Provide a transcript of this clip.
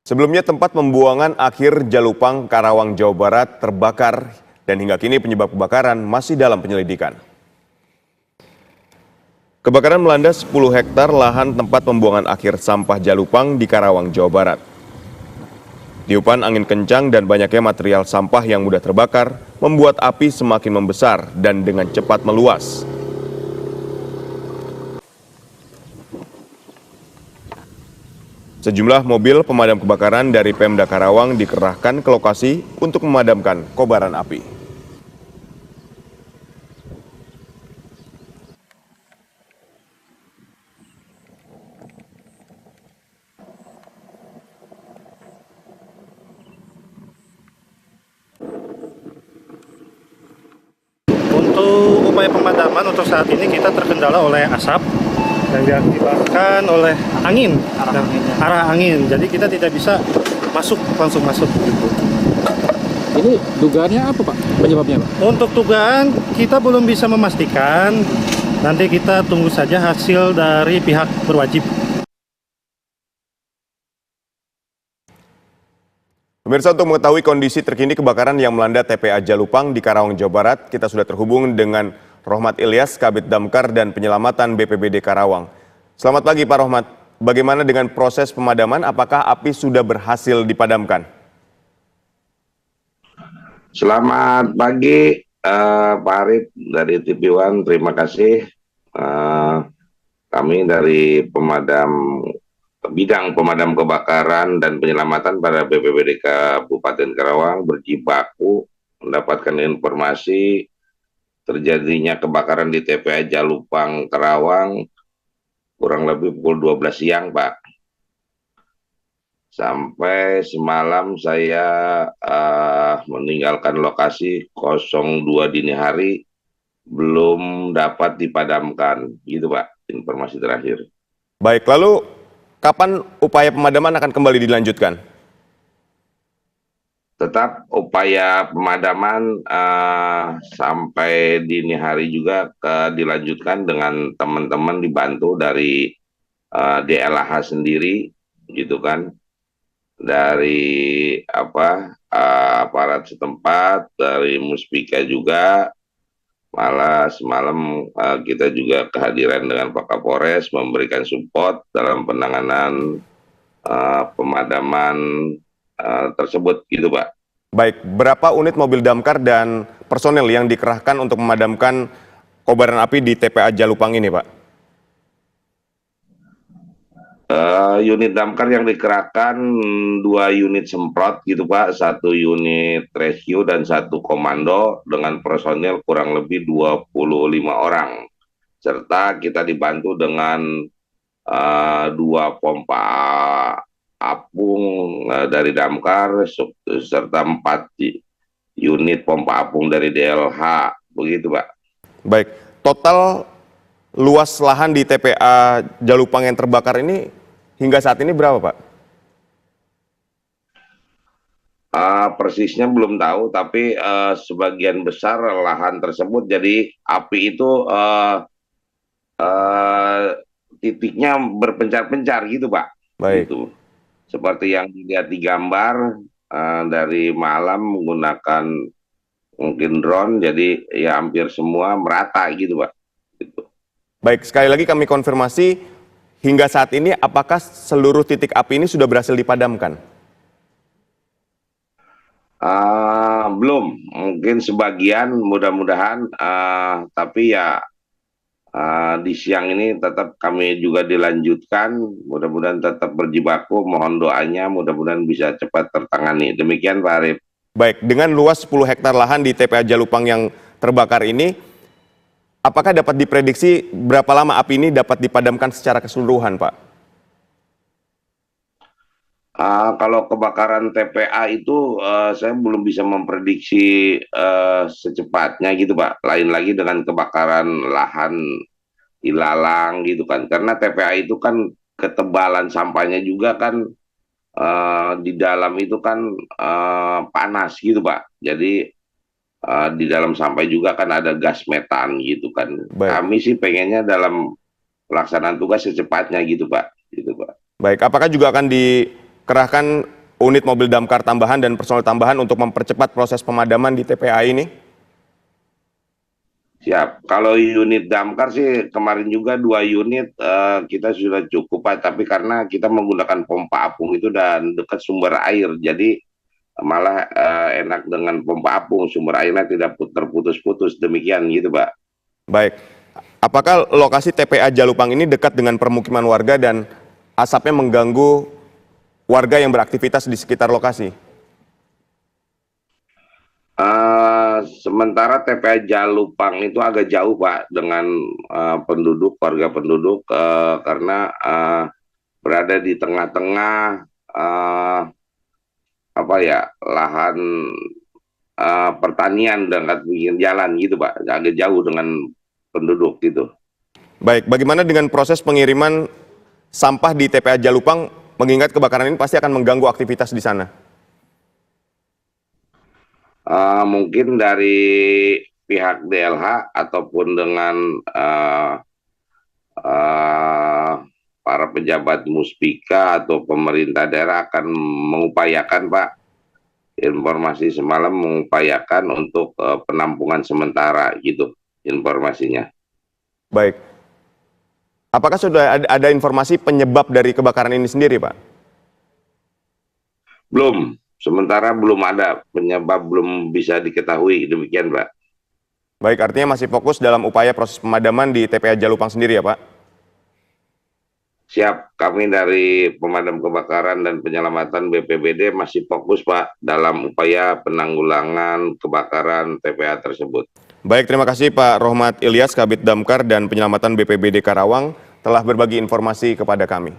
Sebelumnya tempat pembuangan akhir Jalupang, Karawang, Jawa Barat terbakar dan hingga kini penyebab kebakaran masih dalam penyelidikan. Kebakaran melanda 10 hektar lahan tempat pembuangan akhir sampah Jalupang di Karawang, Jawa Barat. Tiupan angin kencang dan banyaknya material sampah yang mudah terbakar membuat api semakin membesar dan dengan cepat meluas. Sejumlah mobil pemadam kebakaran dari Pemda Karawang dikerahkan ke lokasi untuk memadamkan kobaran api. Untuk upaya pemadaman untuk saat ini kita terkendala oleh asap yang diakibatkan oleh angin, arah angin. Jadi kita tidak bisa langsung masuk gitu. Ini dugaannya apa Pak? Penyebabnya Pak? Untuk dugaan kita belum bisa memastikan. Nanti kita tunggu saja hasil dari pihak berwajib. Pemirsa, untuk mengetahui kondisi terkini kebakaran yang melanda TPA Jalupang di Karawang, Jawa Barat, kita sudah terhubung dengan Rohmat Ilyas, Kabid Damkar dan Penyelamatan BPBD Karawang. Selamat pagi Pak Rohmat, bagaimana dengan proses pemadaman? Apakah api sudah berhasil dipadamkan? Selamat pagi Pak Arif dari TV One, terima kasih. Kami dari bidang pemadam kebakaran dan penyelamatan pada BPBD Kabupaten Karawang berjibaku mendapatkan informasi terjadinya kebakaran di TPA Jalupang, Karawang kurang lebih pukul 12 siang, Pak. Sampai semalam saya meninggalkan lokasi 02 dini hari belum dapat dipadamkan, gitu Pak, informasi terakhir. Baik, lalu kapan upaya pemadaman akan kembali dilanjutkan? Tetap upaya pemadaman sampai dini hari juga dilanjutkan dengan teman-teman dibantu dari DLH sendiri, gitu kan. Dari aparat setempat, dari Muspika juga, malah semalam kita juga kehadiran dengan Pak Kapolres memberikan support dalam penanganan pemadaman tersebut, gitu Pak. Baik, berapa unit mobil damkar dan personel yang dikerahkan untuk memadamkan kobaran api di TPA Jalupang ini, Pak? Unit damkar yang dikerahkan 2 unit semprot gitu Pak, 1 unit rescue dan 1 komando dengan personel kurang lebih 25 orang. Serta kita dibantu dengan 2 pompa apung dari damkar serta 4 unit pompa apung dari DLH, begitu Pak. Baik, total luas lahan di TPA Jalupang yang terbakar ini hingga saat ini berapa, Pak? Persisnya belum tahu, tapi sebagian besar lahan tersebut, jadi api itu titiknya berpencar-pencar gitu Pak. Baik. Gitu. Seperti yang dilihat di gambar dari malam menggunakan mungkin drone, jadi ya hampir semua merata gitu Pak. Gitu. Baik, sekali lagi kami konfirmasi, hingga saat ini apakah seluruh titik api ini sudah berhasil dipadamkan? Belum, mungkin sebagian, mudah-mudahan, tapi ya di siang ini tetap kami juga dilanjutkan, mudah-mudahan tetap berjibaku, mohon doanya, mudah-mudahan bisa cepat tertangani. Demikian Pak Arif. Baik, dengan luas 10 hektar lahan di TPA Jalupang yang terbakar ini, apakah dapat diprediksi berapa lama api ini dapat dipadamkan secara keseluruhan, Pak? Kalau kebakaran TPA itu saya belum bisa memprediksi secepatnya gitu Pak. Lain lagi dengan kebakaran lahan ilalang gitu kan. Karena TPA itu kan ketebalan sampahnya juga kan di dalam itu kan panas gitu Pak. Jadi di dalam sampah juga kan ada gas metan gitu kan. Baik. Kami sih pengennya dalam pelaksanaan tugas secepatnya gitu Pak. Gitu Pak. Baik, apakah juga akan kerahkan unit mobil damkar tambahan dan personel tambahan untuk mempercepat proses pemadaman di TPA ini? Siap. Kalau unit damkar sih kemarin juga 2 unit kita sudah cukup Pak, tapi karena kita menggunakan pompa apung itu dan dekat sumber air, jadi malah enak dengan pompa apung, sumber airnya tidak terputus-putus, demikian gitu Pak. Baik, apakah lokasi TPA Jalupang ini dekat dengan permukiman warga dan asapnya mengganggu warga yang beraktivitas di sekitar lokasi? Sementara TPA Jalupang itu agak jauh Pak dengan warga penduduk karena berada di tengah-tengah lahan pertanian dekat pinggir jalan gitu Pak, agak jauh dengan penduduk gitu. Baik, bagaimana dengan proses pengiriman sampah di TPA Jalupang, mengingat kebakaran ini pasti akan mengganggu aktivitas di sana? Mungkin dari pihak DLH ataupun dengan para pejabat Muspika atau pemerintah daerah akan mengupayakan Pak, informasi semalam mengupayakan untuk penampungan sementara gitu informasinya. Baik, apakah sudah ada informasi penyebab dari kebakaran ini sendiri Pak? Belum, sementara belum ada penyebab, belum bisa diketahui, demikian Pak. Baik, artinya masih fokus dalam upaya proses pemadaman di TPA Jalupang sendiri ya Pak? Siap, kami dari Pemadam Kebakaran dan Penyelamatan BPBD masih fokus Pak dalam upaya penanggulangan kebakaran TPA tersebut. Baik, terima kasih Pak Rohmat Ilyas, Kabid Damkar dan Penyelamatan BPBD Karawang telah berbagi informasi kepada kami.